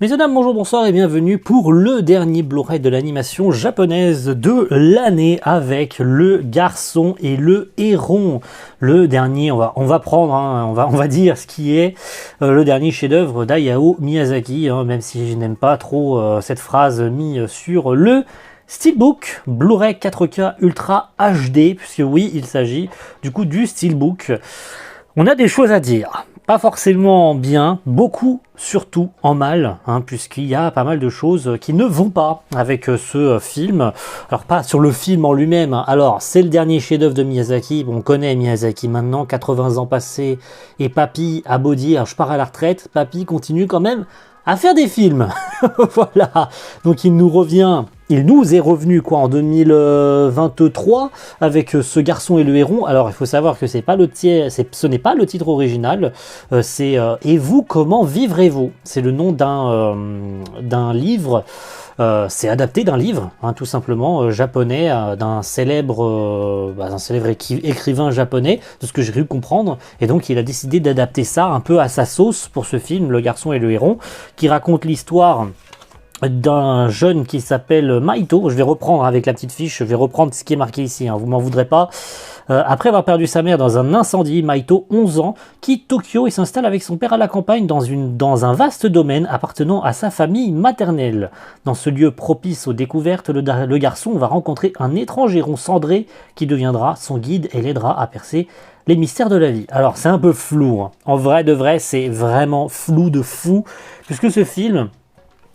Messieurs, dames, bonjour, bonsoir et bienvenue pour le dernier Blu-ray de l'animation japonaise de l'année avec Le Garçon et le Héron. Le dernier, on va prendre, on va dire ce qui est le dernier chef-d'œuvre d'Hayao Miyazaki, même si je n'aime pas trop cette phrase mise sur le Steelbook Blu-ray 4K Ultra HD, puisque oui, il s'agit du coup du Steelbook. On a des choses à dire. Pas forcément bien, beaucoup surtout en mal, puisqu'il y a pas mal de choses qui ne vont pas avec ce film. Alors pas sur le film en lui-même, alors c'est le dernier chef-d'œuvre de Miyazaki, on connaît Miyazaki maintenant, 80 ans passés, et Papy a beau dire je pars à la retraite, Papy continue quand même à faire des films. Voilà, donc il nous est revenu en 2023 avec Ce Garçon et le Héron. Alors il faut savoir que ce n'est pas le titre original, c'est Et vous, comment vivrez-vous? C'est le nom d'un livre. C'est adapté d'un livre, tout simplement, japonais, d'un célèbre écrivain japonais, de ce que j'ai cru comprendre. Et donc il a décidé d'adapter ça un peu à sa sauce pour ce film, Le Garçon et le Héron, qui raconte l'histoire d'un jeune qui s'appelle Maito. Je vais reprendre avec la petite fiche, je vais reprendre ce qui est marqué ici, vous m'en voudrez pas. Après avoir perdu sa mère dans un incendie, Maito, 11 ans, quitte Tokyo et s'installe avec son père à la campagne dans un vaste domaine appartenant à sa famille maternelle. Dans ce lieu propice aux découvertes, le garçon va rencontrer un étrange héron cendré qui deviendra son guide et l'aidera à percer les mystères de la vie. Alors c'est un peu flou, en vrai de vrai c'est vraiment flou de fou, puisque ce film,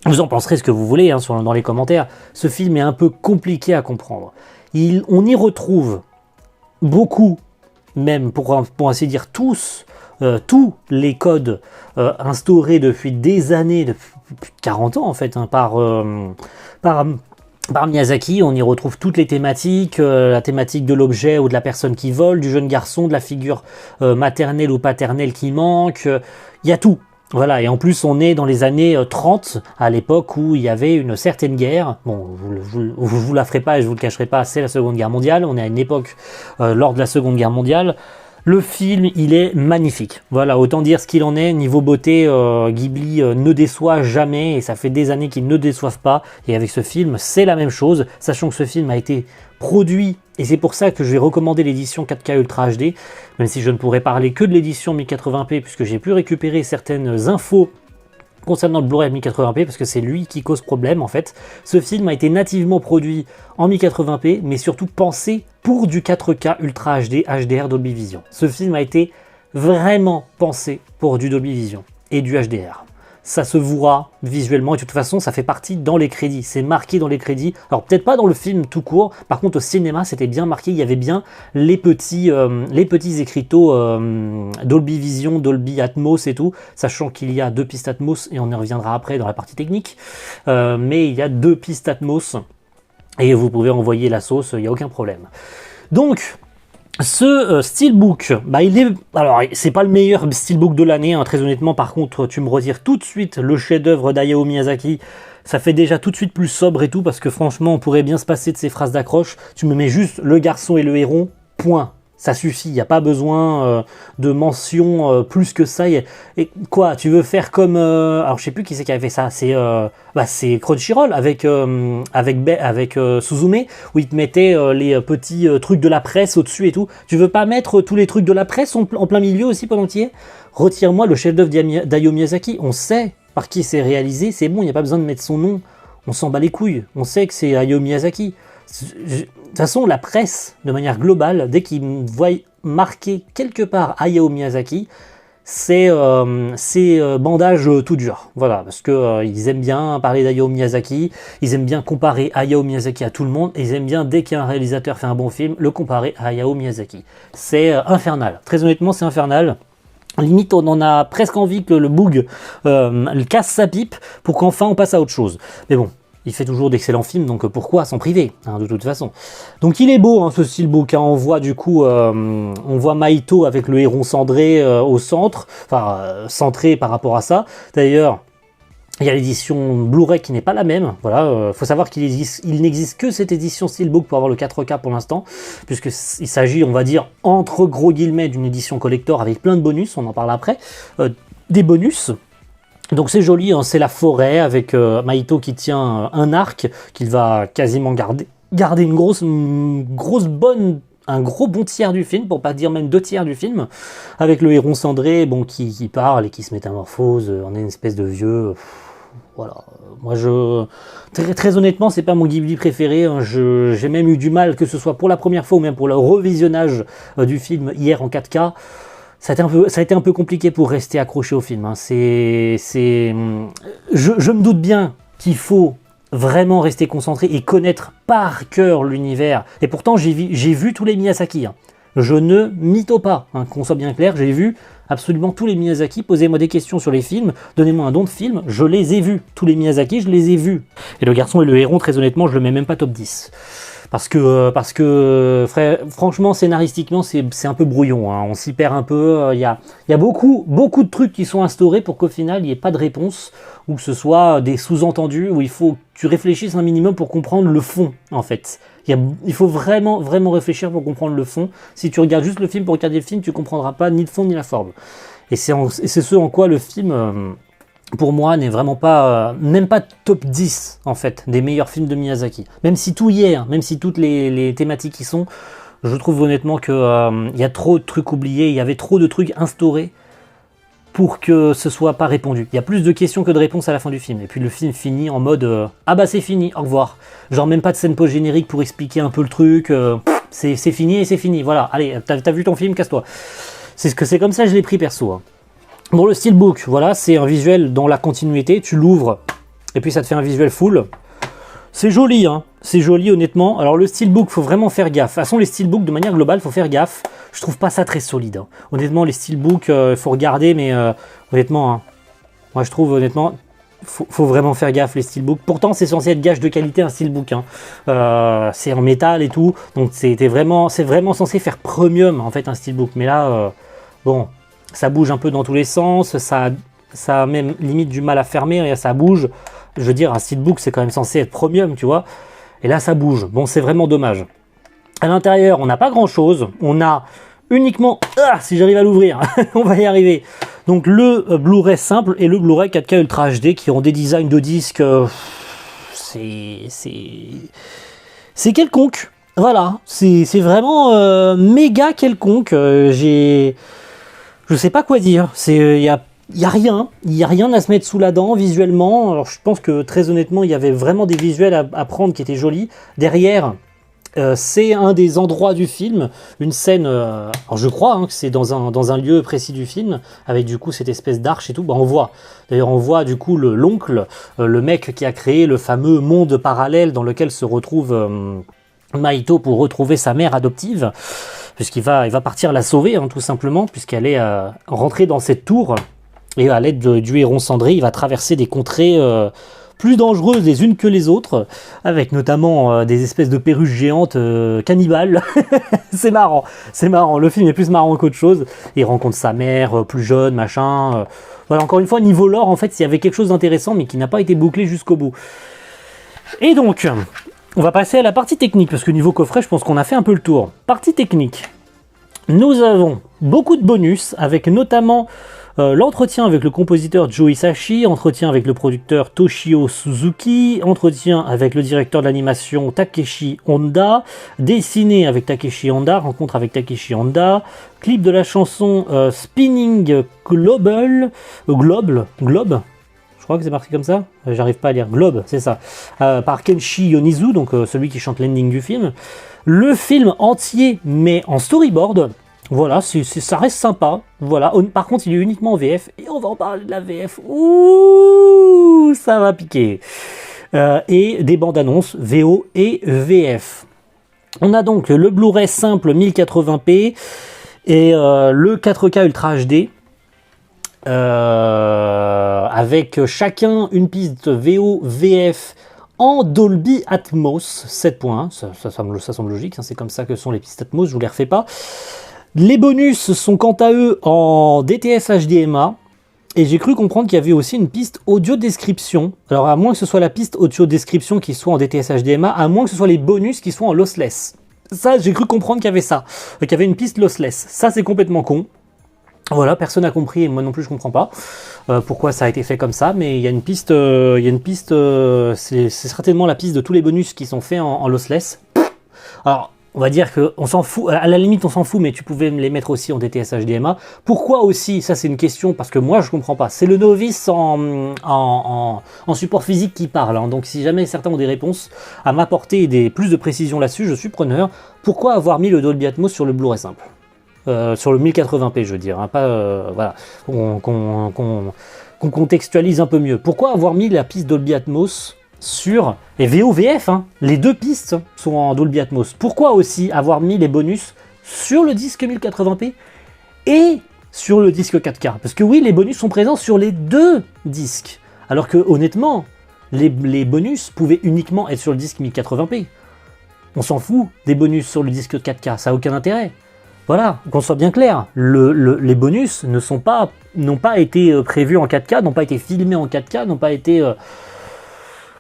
vous en penserez ce que vous voulez dans les commentaires, ce film est un peu compliqué à comprendre. On y retrouve beaucoup, même pour ainsi dire tous les codes instaurés depuis des années, depuis plus de 40 ans en fait, par Miyazaki. On y retrouve toutes les thématiques, la thématique de l'objet ou de la personne qui vole, du jeune garçon, de la figure maternelle ou paternelle qui manque, il y a tout. Voilà, et en plus on est dans les années 30, à l'époque où il y avait une certaine guerre. Bon, vous la ferez pas et je vous le cacherai pas, c'est la Seconde Guerre mondiale. On est à une époque lors de la Seconde Guerre mondiale. Le film, il est magnifique. Voilà, autant dire ce qu'il en est. Niveau beauté, Ghibli ne déçoit jamais, et ça fait des années qu'ils ne déçoivent pas. Et avec ce film, c'est la même chose, sachant que ce film a été produit, et c'est pour ça que je vais recommander l'édition 4K Ultra HD, même si je ne pourrais parler que de l'édition 1080p, puisque j'ai pu récupérer certaines infos concernant le Blu-ray 1080p, parce que c'est lui qui cause problème en fait. Ce film a été nativement produit en 1080p, mais surtout pensé pour du 4K Ultra HD, HDR Dolby Vision. Ce film a été vraiment pensé pour du Dolby Vision et du HDR. Ça se voit visuellement, et de toute façon ça fait partie dans les crédits, c'est marqué dans les crédits. Alors peut-être pas dans le film tout court, par contre au cinéma c'était bien marqué, il y avait bien les petits écriteaux Dolby Vision, Dolby Atmos et tout, sachant qu'il y a 2 pistes Atmos, et on y reviendra après dans la partie technique, mais il y a 2 pistes Atmos, et vous pouvez envoyer la sauce, il n'y a aucun problème. Donc, ce Steelbook, alors c'est pas le meilleur Steelbook de l'année, très honnêtement. Par contre, tu me retires tout de suite le chef-d'œuvre d'Hayao Miyazaki. Ça fait déjà tout de suite plus sobre et tout, parce que franchement, on pourrait bien se passer de ces phrases d'accroche. Tu me mets juste Le Garçon et le Héron, point. Ça suffit, il n'y a pas besoin de mention plus que ça. Et quoi, tu veux faire comme... alors je sais plus qui c'est qui avait fait ça, c'est Crunchyroll avec Suzume, où ils te mettaient les petits trucs de la presse au-dessus et tout. Tu veux pas mettre tous les trucs de la presse en plein milieu aussi pendant qu'il y est? Retire-moi le chef-d'œuvre d'Hayao Miyazaki, on sait par qui c'est réalisé, c'est bon, il n'y a pas besoin de mettre son nom. On s'en bat les couilles, on sait que c'est Hayao Miyazaki. De toute façon, la presse, de manière globale, dès qu'ils voient marquer quelque part Hayao Miyazaki, c'est bandage tout dur. Voilà, parce que ils aiment bien parler d'Hayao Miyazaki, ils aiment bien comparer Hayao Miyazaki à tout le monde, et ils aiment bien, dès qu'un réalisateur fait un bon film, le comparer à Hayao Miyazaki. C'est infernal. Très honnêtement, c'est infernal. Limite, on en a presque envie que le Boog casse sa pipe pour qu'enfin on passe à autre chose. Mais bon, il fait toujours d'excellents films, donc pourquoi s'en priver, de toute façon. Donc il est beau ce Steelbook, on voit du coup, on voit Maito avec le héron cendré au centre, centré par rapport à ça. D'ailleurs, il y a l'édition Blu-ray qui n'est pas la même, voilà, faut savoir qu'il n'existe que cette édition Steelbook pour avoir le 4K pour l'instant, puisqu'il s'agit, on va dire, entre gros guillemets, d'une édition collector avec plein de bonus, on en parle après, des bonus. Donc c'est joli, hein, c'est la forêt avec Mahito qui tient un arc qu'il va quasiment garder un gros bon tiers du film, pour pas dire même 2 tiers du film, avec le héron cendré, bon, qui parle et qui se métamorphose en une espèce de vieux. Voilà. Moi, très honnêtement, c'est pas mon Ghibli préféré. Hein. J'ai même eu du mal, que ce soit pour la première fois ou même pour le revisionnage du film hier en 4K. Ça a été un peu compliqué pour rester accroché au film. Hein. Je me doute bien qu'il faut vraiment rester concentré et connaître par cœur l'univers. Et pourtant, j'ai vu tous les Miyazaki. Hein. Je ne mytho pas, hein, qu'on soit bien clair, j'ai vu absolument tous les Miyazaki. Posez-moi des questions sur les films, donnez-moi un don de film, je les ai vus. Tous les Miyazaki, je les ai vus. Et Le Garçon et le Héron, très honnêtement, je le mets même pas top 10. Parce que franchement, scénaristiquement, c'est un peu brouillon. Hein. On s'y perd un peu. Il y a beaucoup de trucs qui sont instaurés pour qu'au final, il n'y ait pas de réponse, ou que ce soit des sous-entendus, où il faut que tu réfléchisses un minimum pour comprendre le fond, en fait. Il faut vraiment réfléchir pour comprendre le fond. Si tu regardes juste le film pour regarder le film, tu ne comprendras pas ni le fond ni la forme. Et c'est ce en quoi le film... pour moi, n'est vraiment pas, même pas top 10, en fait, des meilleurs films de Miyazaki. Même si tout y est, hein, même si toutes les thématiques y sont, je trouve honnêtement que y a trop de trucs oubliés, il y avait trop de trucs instaurés pour que ce soit pas répondu. Il y a plus de questions que de réponses à la fin du film. Et puis le film finit en mode ah bah c'est fini, au revoir. Genre même pas de scène post-générique pour expliquer un peu le truc, c'est fini et c'est fini, voilà, allez, t'as vu ton film, casse-toi. C'est comme ça que je l'ai pris perso. Hein. Bon, le steelbook, voilà, c'est un visuel dans la continuité, tu l'ouvres, et puis ça te fait un visuel full. C'est joli, hein, c'est joli honnêtement. Alors le steelbook, faut vraiment faire gaffe. De toute façon, les steelbooks, de manière globale, faut faire gaffe. Je trouve pas ça très solide. Hein. Honnêtement, les steelbooks, faut regarder, mais honnêtement, hein, moi je trouve honnêtement, faut vraiment faire gaffe les steelbooks. Pourtant, c'est censé être gage de qualité un steelbook. Hein. C'est en métal et tout, donc c'est vraiment censé faire premium en fait un steelbook. Mais là, bon... ça bouge un peu dans tous les sens, ça a même limite du mal à fermer, et ça bouge. Je veux dire, un steelbook, c'est quand même censé être premium, tu vois. Et là, ça bouge. Bon, c'est vraiment dommage. À l'intérieur, on n'a pas grand-chose. On a uniquement... Ah, si j'arrive à l'ouvrir, on va y arriver. Donc, le Blu-ray simple et le Blu-ray 4K Ultra HD qui ont des designs de disques... c'est quelconque. Voilà, c'est vraiment méga quelconque. Je sais pas quoi dire, il y a rien à se mettre sous la dent visuellement. Alors je pense que très honnêtement, il y avait vraiment des visuels à prendre qui étaient jolis. Derrière, c'est un des endroits du film, une scène, alors je crois hein, que c'est dans un lieu précis du film, avec du coup cette espèce d'arche et tout. Bah, on voit du coup l'oncle, le mec qui a créé le fameux monde parallèle dans lequel se retrouve Mahito pour retrouver sa mère adoptive. Puisqu'il va partir la sauver, hein, tout simplement, puisqu'elle est rentrée dans cette tour, et à l'aide du héron cendré, il va traverser des contrées plus dangereuses les unes que les autres, avec notamment des espèces de perruches géantes cannibales. C'est marrant, le film est plus marrant qu'autre chose. Il rencontre sa mère plus jeune, machin. Voilà, encore une fois, niveau lore, en fait, il y avait quelque chose d'intéressant, mais qui n'a pas été bouclé jusqu'au bout. Et donc... on va passer à la partie technique, parce que niveau coffret, je pense qu'on a fait un peu le tour. Partie technique. Nous avons beaucoup de bonus, avec notamment l'entretien avec le compositeur Joe Hisaishi, entretien avec le producteur Toshio Suzuki, entretien avec le directeur de l'animation Takeshi Honda, dessiné avec Takeshi Honda, rencontre avec Takeshi Honda, clip de la chanson Spinning Globe, je crois que c'est marqué comme ça, j'arrive pas à lire, Globe, c'est ça, par Kenshi Yonizu, donc celui qui chante l'ending du film. Le film entier, mais en storyboard, voilà, ça reste sympa, voilà. Par contre, il est uniquement en VF, et on va en parler de la VF, ouh, ça va piquer. Et des bandes annonces VO et VF. On a donc le Blu-ray simple 1080p, et le 4K Ultra HD, avec chacun une piste VO, VF en Dolby Atmos 7.1, ça semble logique, hein, c'est comme ça que sont les pistes Atmos, je vous les refais pas. Les bonus sont quant à eux en DTS HDMA, et j'ai cru comprendre qu'il y avait aussi une piste audio description. Alors à moins que ce soit la piste audio description qui soit en DTS HDMA, à moins que ce soit les bonus qui soient en lossless. Ça, j'ai cru comprendre qu'il y avait ça, qu'il y avait une piste lossless. Ça, c'est complètement con. Voilà, personne n'a compris et moi non plus je comprends pas pourquoi ça a été fait comme ça, mais il y a une piste, c'est certainement la piste de tous les bonus qui sont faits en lossless. Alors, on va dire qu'on s'en fout, à la limite on s'en fout, mais tu pouvais les mettre aussi en DTS HDMA. Pourquoi aussi? Ça c'est une question, parce que moi je comprends pas. C'est le novice en support physique qui parle, hein. Donc si jamais certains ont des réponses à m'apporter et plus de précision là-dessus, je suis preneur. Pourquoi avoir mis le Dolby Atmos sur le Blu-ray simple? Sur le 1080p, je veux dire, hein, pas voilà, qu'on contextualise un peu mieux. Pourquoi avoir mis la piste Dolby Atmos sur les VO-VF, hein, les deux pistes sont en Dolby Atmos. Pourquoi aussi avoir mis les bonus sur le disque 1080p et sur le disque 4K? Parce que oui, les bonus sont présents sur les deux disques, alors que honnêtement, les bonus pouvaient uniquement être sur le disque 1080p. On s'en fout des bonus sur le disque 4K, ça n'a aucun intérêt. Voilà, qu'on soit bien clair, les bonus n'ont pas été prévus en 4K, n'ont pas été filmés en 4K, n'ont pas été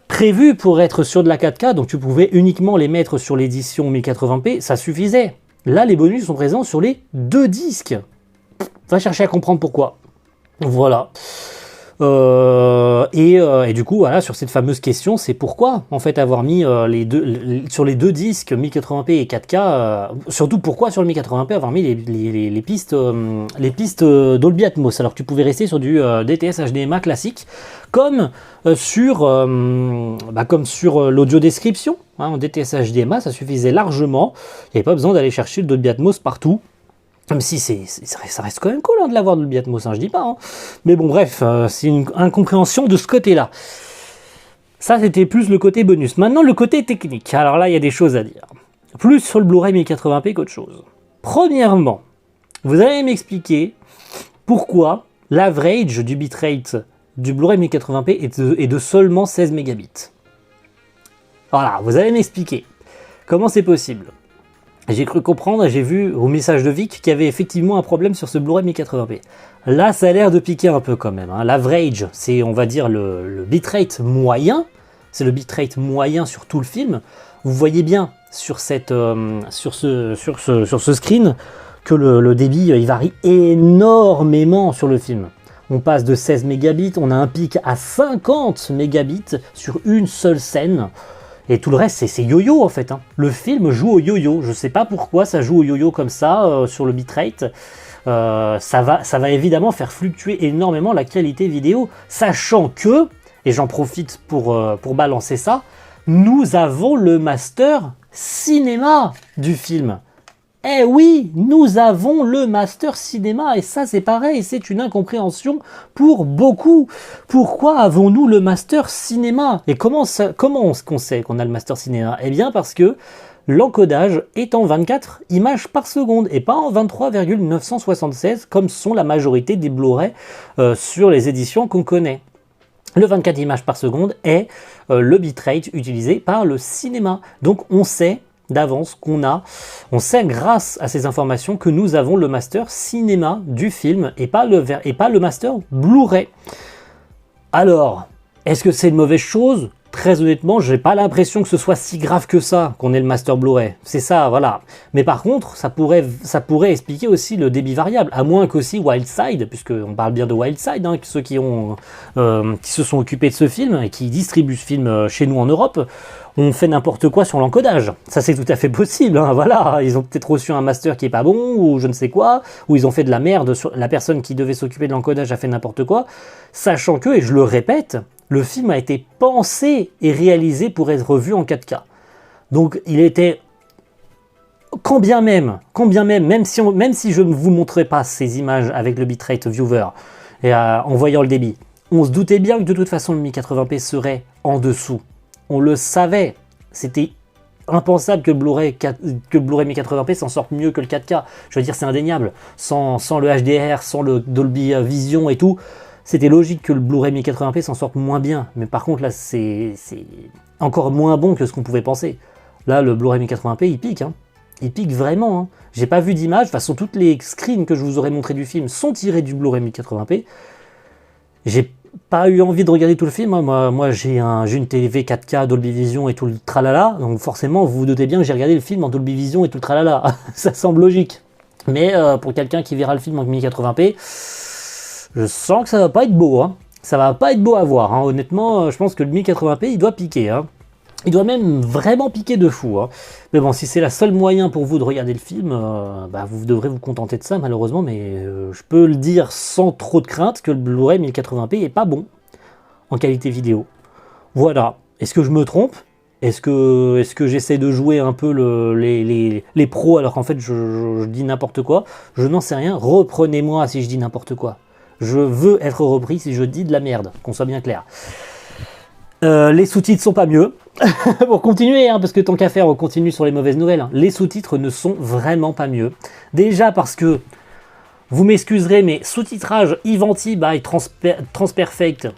prévus pour être sur de la 4K, donc tu pouvais uniquement les mettre sur l'édition 1080p, ça suffisait. Là, les bonus sont présents sur les deux disques. Va chercher à comprendre pourquoi. Voilà. Et du coup, voilà, sur cette fameuse question, c'est pourquoi en fait avoir mis sur les deux disques 1080p et 4K, surtout pourquoi sur le 1080p avoir mis les pistes Dolby Atmos, alors que tu pouvais rester sur du DTS HDMA classique, comme sur l'audio description, hein, en DTS HDMA, ça suffisait largement, il n'y avait pas besoin d'aller chercher le Dolby Atmos partout. Même si ça reste quand même cool, hein, de l'avoir Dolby Atmos, hein, je dis pas. Hein. Mais bon, bref, c'est une incompréhension de ce côté-là. Ça, c'était plus le côté bonus. Maintenant, le côté technique. Alors là, il y a des choses à dire. Plus sur le Blu-ray 1080p qu'autre chose. Premièrement, vous allez m'expliquer pourquoi l'average du bitrate du Blu-ray 1080p est de seulement 16 mégabits. Voilà, vous allez m'expliquer comment c'est possible. J'ai cru comprendre, j'ai vu au message de Vic qu'il y avait effectivement un problème sur ce Blu-ray 1080p. Là, ça a l'air de piquer un peu quand même. Hein. L'average, c'est, on va dire, le bitrate moyen. C'est le bitrate moyen sur tout le film. Vous voyez bien sur ce screen que le débit, il varie énormément sur le film. On passe de 16 mégabits, on a un pic à 50 mégabits sur une seule scène. Et tout le reste, c'est yo-yo en fait. Hein. Le film joue au yo-yo. Je ne sais pas pourquoi ça joue au yo-yo comme ça sur le bitrate. Ça va évidemment faire fluctuer énormément la qualité vidéo. Sachant que, et j'en profite pour balancer ça, nous avons le master cinéma du film. Eh oui, nous avons le master cinéma et ça c'est pareil, c'est une incompréhension pour beaucoup. Pourquoi avons-nous le master cinéma? Et comment on sait qu'on a le master cinéma? Eh bien parce que l'encodage est en 24 images par seconde et pas en 23,976 comme sont la majorité des Blu-ray sur les éditions qu'on connaît. Le 24 images par seconde est le bitrate utilisé par le cinéma. Donc on sait d'avance on sait grâce à ces informations que nous avons le master cinéma du film et pas le master Blu-ray. Alors, est-ce que c'est une mauvaise chose? Très honnêtement, j'ai pas l'impression que ce soit si grave que ça qu'on ait le master Blu-ray. C'est ça, voilà. Mais par contre, ça pourrait expliquer aussi le débit variable, à moins qu'aussi Wildside, puisqu'on parle bien de Wildside, hein, ceux qui se sont occupés de ce film et qui distribuent ce film chez nous en Europe, ont fait n'importe quoi sur l'encodage. Ça c'est tout à fait possible, hein, voilà. Ils ont peut-être reçu un master qui est pas bon, ou je ne sais quoi, ou ils ont fait de la merde sur la personne qui devait s'occuper de l'encodage a fait n'importe quoi, sachant que, et je le répète, le film a été pensé et réalisé pour être vu en 4K. Donc il était, quand bien même, même si je ne vous montrais pas ces images avec le bitrate viewer et en voyant le débit, on se doutait bien que de toute façon le 1080p serait en dessous. On le savait, c'était impensable que le Blu-ray 1080p s'en sorte mieux que le 4K. Je veux dire, c'est indéniable. Sans le HDR, sans le Dolby Vision et tout, c'était logique que le Blu-ray 1080p s'en sorte moins bien. Mais par contre, là, c'est encore moins bon que ce qu'on pouvait penser. Là, le Blu-ray 1080p, il pique. Hein. Il pique vraiment. Hein. J'ai pas vu d'image. De toute façon, toutes les screens que je vous aurais montré du film sont tirés du Blu-ray 1080p. J'ai pas eu envie de regarder tout le film. Hein. Moi j'ai une TV 4K, Dolby Vision et tout le tralala. Donc forcément, vous vous doutez bien que j'ai regardé le film en Dolby Vision et tout le tralala. Ça semble logique. Mais pour quelqu'un qui verra le film en 1080p, je sens que ça va pas être beau, hein. Ça va pas être beau à voir, hein. Honnêtement, je pense que le 1080p, il doit piquer, hein. Il doit même vraiment piquer de fou, hein. Mais bon, si c'est la seule moyen pour vous de regarder le film, bah, vous devrez vous contenter de ça, malheureusement. Mais je peux le dire sans trop de crainte que le Blu-ray 1080p est pas bon en qualité vidéo. Voilà. Est-ce que je me trompe ? Est-ce que j'essaie de jouer un peu les pros alors qu'en fait je dis n'importe quoi ? Je n'en sais rien. Reprenez-moi si je dis n'importe quoi. Je veux être repris si je dis de la merde, qu'on soit bien clair. Les sous-titres sont pas mieux. Pour continuer, hein, parce que tant qu'à faire, on continue sur les mauvaises nouvelles. Hein. Les sous-titres ne sont vraiment pas mieux. Déjà parce que, vous m'excuserez, mais sous-titrage Ivanti by Transperfect,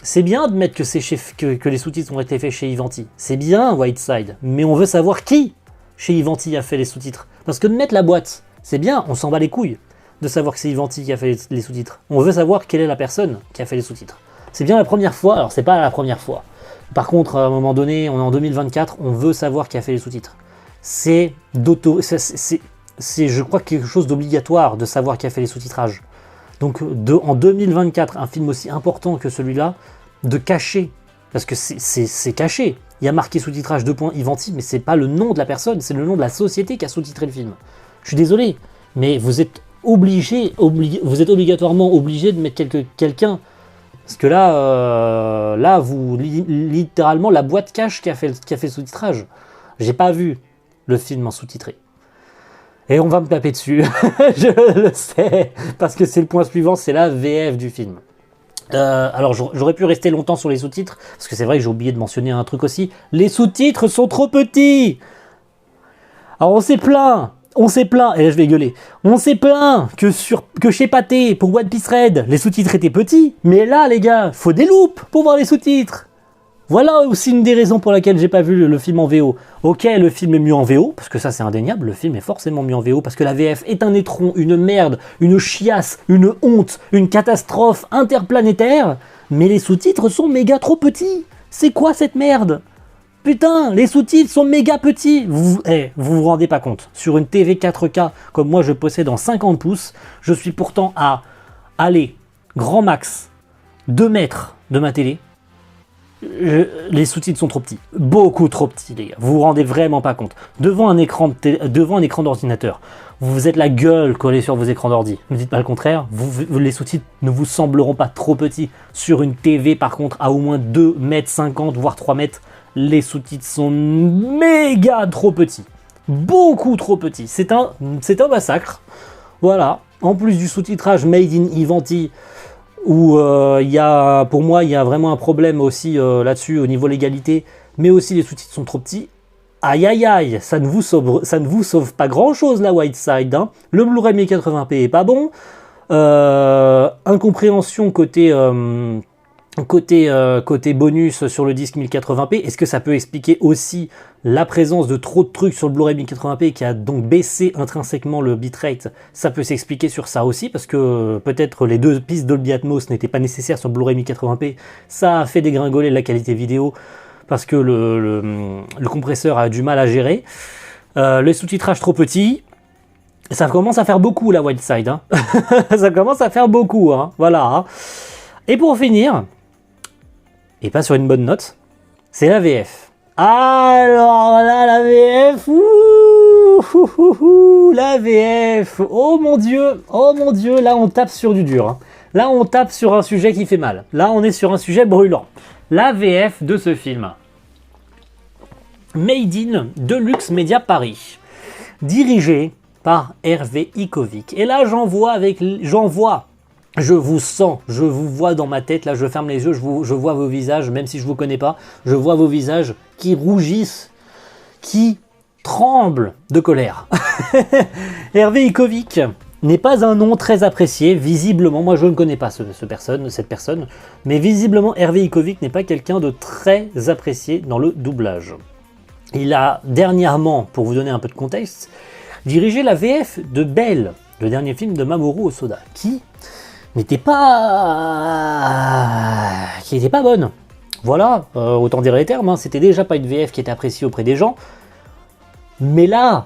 c'est bien de mettre que les sous-titres ont été faits chez Ivanti. C'est bien Whiteside, mais on veut savoir qui chez Ivanti a fait les sous-titres. Parce que de mettre la boîte, c'est bien, on s'en bat les couilles de savoir que c'est Ivanti qui a fait les sous-titres. On veut savoir quelle est la personne qui a fait les sous-titres. C'est bien la première fois, alors c'est pas la première fois. Par contre, à un moment donné, on est en 2024, on veut savoir qui a fait les sous-titres. C'est, je crois, quelque chose d'obligatoire de savoir qui a fait les sous-titrages. Donc, en 2024, un film aussi important que celui-là, de cacher, parce que c'est caché. Il y a marqué sous-titrage Ivanti, mais c'est pas le nom de la personne, c'est le nom de la société qui a sous-titré le film. Je suis désolé, mais vous êtes obligatoirement obligé de mettre quelqu'un. Parce que là, littéralement, la boîte cache qui a fait le sous-titrage. J'ai pas vu le film en sous-titré. Et on va me taper dessus, je le sais, parce que c'est le point suivant, c'est la VF du film. Alors j'aurais pu rester longtemps sur les sous-titres, parce que c'est vrai que j'ai oublié de mentionner un truc aussi. Les sous-titres sont trop petits. Alors on s'est plaint, et là je vais gueuler, on s'est plaint que chez Pathé, pour One Piece Red, les sous-titres étaient petits, mais là les gars, faut des loupes pour voir les sous-titres. Voilà aussi une des raisons pour laquelle j'ai pas vu le film en VO. Ok, le film est mieux en VO, parce que ça c'est indéniable, le film est forcément mieux en VO, parce que la VF est un étron, une merde, une chiasse, une honte, une catastrophe interplanétaire, mais les sous-titres sont méga trop petits. C'est quoi cette merde ? Putain, les sous-titres sont méga petits. Vous vous rendez pas compte. Sur une TV 4K, comme moi je possède en 50 pouces, je suis pourtant à, grand max, 2 mètres de ma télé. Les sous-titres sont trop petits. Beaucoup trop petits, les gars. Vous vous rendez vraiment pas compte. Devant un écran d'ordinateur, vous êtes la gueule collée sur vos écrans d'ordi. Ne dites pas le contraire. Les sous-titres ne vous sembleront pas trop petits. Sur une TV, par contre, à au moins 2 mètres 50, voire 3 mètres, les sous-titres sont méga trop petits. Beaucoup trop petits. C'est un massacre. Voilà. En plus du sous-titrage Made in Ivanti, où pour moi il y a vraiment un problème aussi là-dessus au niveau légalité, mais aussi les sous-titres sont trop petits. Aïe aïe aïe, ça ne vous sauve pas grand-chose la Whiteside. Hein. Le Blu-ray 1080p est pas bon. Incompréhension côté bonus sur le disque 1080p. Est-ce que ça peut expliquer aussi la présence de trop de trucs sur le Blu-ray 1080p qui a donc baissé intrinsèquement le bitrate? Ça peut s'expliquer sur ça aussi, parce que peut-être les 2 pistes Dolby Atmos n'étaient pas nécessaires sur le Blu-ray 1080p. Ça a fait dégringoler la qualité vidéo parce que le compresseur a du mal à gérer. Le sous-titrage trop petit. Ça commence à faire beaucoup la Whiteside. Hein. Ça commence à faire beaucoup. Hein. Voilà. Hein. Et pour finir, et pas sur une bonne note, c'est la VF. Alors là, la VF, la VF, oh mon dieu, là on tape sur du dur. Hein. Là on tape sur un sujet qui fait mal. Là on est sur un sujet brûlant. La VF de ce film. Made in Deluxe Media Paris. Dirigé par Hervé Ikovic. Et là je vous sens, je vous vois dans ma tête, là je ferme les yeux, je vois vos visages, même si je ne vous connais pas, je vois vos visages qui rougissent, qui tremblent de colère. Hervé Ikovic n'est pas un nom très apprécié, visiblement, moi je ne connais pas cette personne, mais visiblement Hervé Ikovic n'est pas quelqu'un de très apprécié dans le doublage. Il a dernièrement, pour vous donner un peu de contexte, dirigé la VF de Belle, le dernier film de Mamoru Hosoda, qui n'était pas bonne. Voilà, autant dire les termes, hein, c'était déjà pas une VF qui était appréciée auprès des gens. Mais là,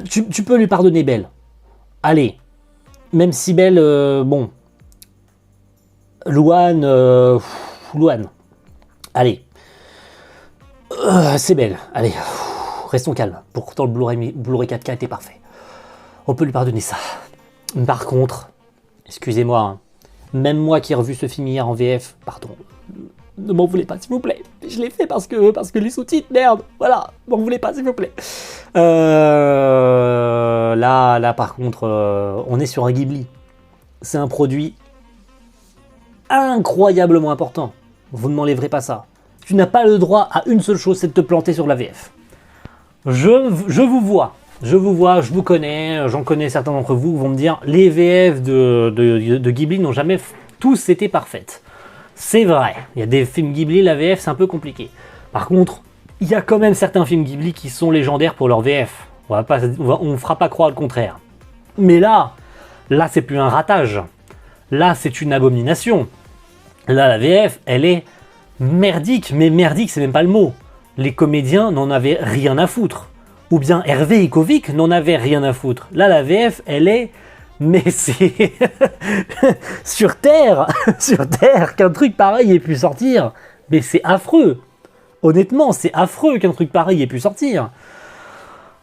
tu peux lui pardonner Belle. allez, même si belle, bon, Louane, allez, c'est belle, allez, restons calmes. Pourtant le Blu-ray 4K était parfait. On peut lui pardonner ça. Par contre, excusez-moi, hein, même moi qui ai revu ce film hier en VF, pardon, ne m'en voulez pas s'il vous plaît. Je l'ai fait parce que les sous-titres, merde, voilà, m'en voulez pas s'il vous plaît. Là par contre, on est sur un Ghibli. C'est un produit incroyablement important. Vous ne m'enlèverez pas ça. Tu n'as pas le droit à une seule chose, c'est de te planter sur la VF. Je vous vois, je vous connais, j'en connais certains d'entre vous vont me dire les VF de Ghibli n'ont jamais tous été parfaites. C'est vrai, il y a des films Ghibli, la VF c'est un peu compliqué. Par contre, il y a quand même certains films Ghibli qui sont légendaires pour leur VF. On ne fera pas croire le contraire. Mais là c'est plus un ratage. Là c'est une abomination. Là la VF, elle est merdique, mais merdique c'est même pas le mot. Les comédiens n'en avaient rien à foutre. Ou bien Hervé et Kovic n'en avaient rien à foutre. Là la VF, elle est... Mais c'est... sur Terre qu'un truc pareil ait pu sortir. Mais c'est affreux. Honnêtement, c'est affreux qu'un truc pareil ait pu sortir.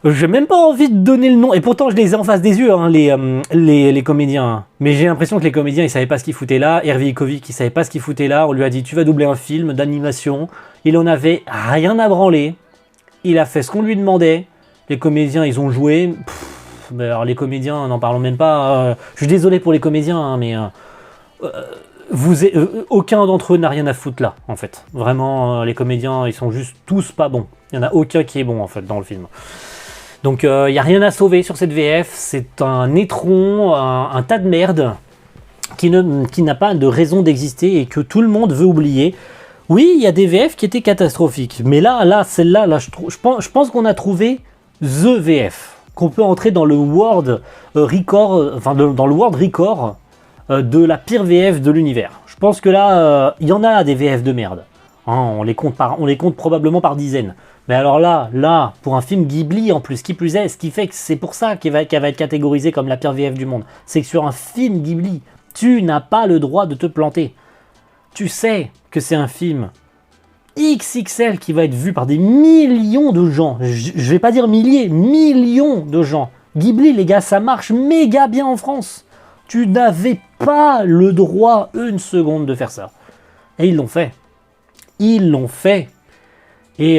J'ai même pas envie de donner le nom. Et pourtant, je les ai en face des yeux, hein, les comédiens. Mais j'ai l'impression que les comédiens, ils savaient pas ce qu'ils foutaient là. Hervé Kovic, il savait pas ce qu'il foutait là. On lui a dit, tu vas doubler un film d'animation. Il en avait rien à branler. Il a fait ce qu'on lui demandait. Les comédiens, ils ont joué. Alors les comédiens, n'en parlons même pas. Je suis désolé pour les comédiens, hein, mais aucun d'entre eux n'a rien à foutre là, en fait. Vraiment, les comédiens, ils sont juste tous pas bons. Il n'y en a aucun qui est bon, en fait, dans le film. Donc, il n'y a rien à sauver sur cette VF. C'est un étron, un tas de merde qui n'a pas de raison d'exister et que tout le monde veut oublier. Oui, il y a des VF qui étaient catastrophiques. Mais là celle-là, je pense qu'on a trouvé The VF. Qu'on peut entrer dans le World Record, dans le World Record de la pire VF de l'univers. Je pense que là, il y en a des VF de merde. Hein, on les compte probablement par dizaines. Mais alors là, pour un film Ghibli en plus, qui plus est, ce qui fait que c'est pour ça qu'elle va être catégorisée comme la pire VF du monde, c'est que sur un film Ghibli, tu n'as pas le droit de te planter. Tu sais que c'est un film XXL qui va être vu par des millions de gens. Je vais pas dire milliers, millions de gens. Ghibli, les gars, ça marche méga bien en France. Tu n'avais pas le droit une seconde de faire ça. Et ils l'ont fait. Ils l'ont fait. Et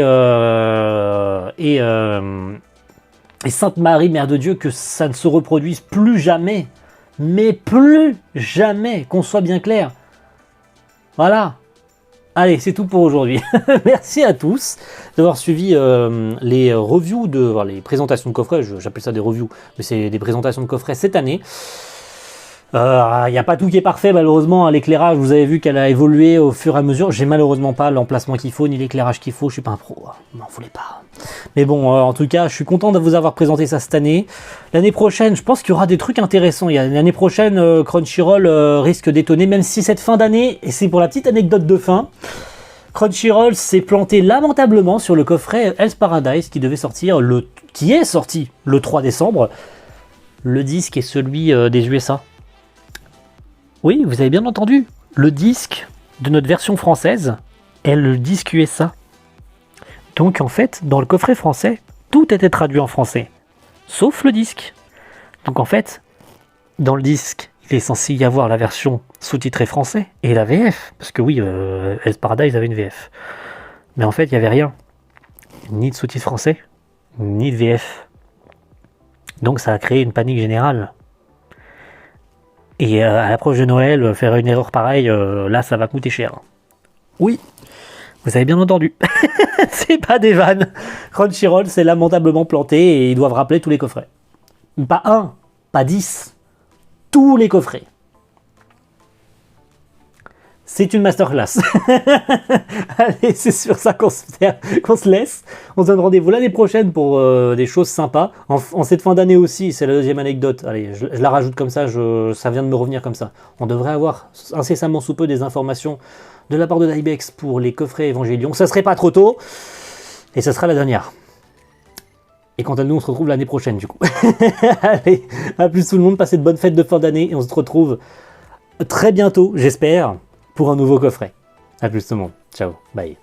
Sainte Marie, Mère de Dieu, que ça ne se reproduise plus jamais. Mais plus jamais, qu'on soit bien clair. Voilà. Allez, c'est tout pour aujourd'hui. Merci à tous d'avoir suivi les reviews les présentations de coffrets. J'appelle ça des reviews, mais c'est des présentations de coffrets cette année. Il n'y a pas tout qui est parfait, malheureusement. L'éclairage, vous avez vu qu'elle a évolué au fur et à mesure. J'ai malheureusement pas l'emplacement qu'il faut, ni l'éclairage qu'il faut. Je suis pas un pro, m'en voulez pas. Mais bon, en tout cas, je suis content de vous avoir présenté ça cette année. L'année prochaine, je pense qu'il y aura des trucs intéressants. L'année prochaine, Crunchyroll risque d'étonner, même si cette fin d'année, et c'est pour la petite anecdote de fin, Crunchyroll s'est planté lamentablement sur le coffret Hell's Paradise qui est sorti le 3 décembre. Le disque est celui des USA. Oui, vous avez bien entendu. Le disque de notre version française est le disque USA. Donc en fait, dans le coffret français, tout était traduit en français, sauf le disque. Donc en fait, dans le disque, il est censé y avoir la version sous-titrée français et la VF. Parce que oui, Hell's Paradise avait une VF. Mais en fait, il n'y avait rien. Ni de sous-titre français, ni de VF. Donc ça a créé une panique générale. Et à l'approche de Noël, faire une erreur pareille, là, ça va coûter cher. Oui, vous avez bien entendu. C'est pas des vannes. Crunchyroll s'est lamentablement planté et ils doivent rappeler tous les coffrets. Pas un, pas 10. Tous les coffrets. C'est une masterclass. Allez, c'est sur ça qu'on se laisse. On se donne rendez-vous l'année prochaine pour des choses sympas. En cette fin d'année aussi, c'est la deuxième anecdote. Allez, je la rajoute comme ça, ça vient de me revenir comme ça. On devrait avoir incessamment sous peu des informations de la part de l'Ibex pour les coffrets Evangelion. Ça serait pas trop tôt. Et ça sera la dernière. Et quant à nous, on se retrouve l'année prochaine du coup. Allez, à plus tout le monde, passez de bonnes fêtes de fin d'année et on se retrouve très bientôt, j'espère, pour un nouveau coffret. À plus tout le monde, ciao, bye.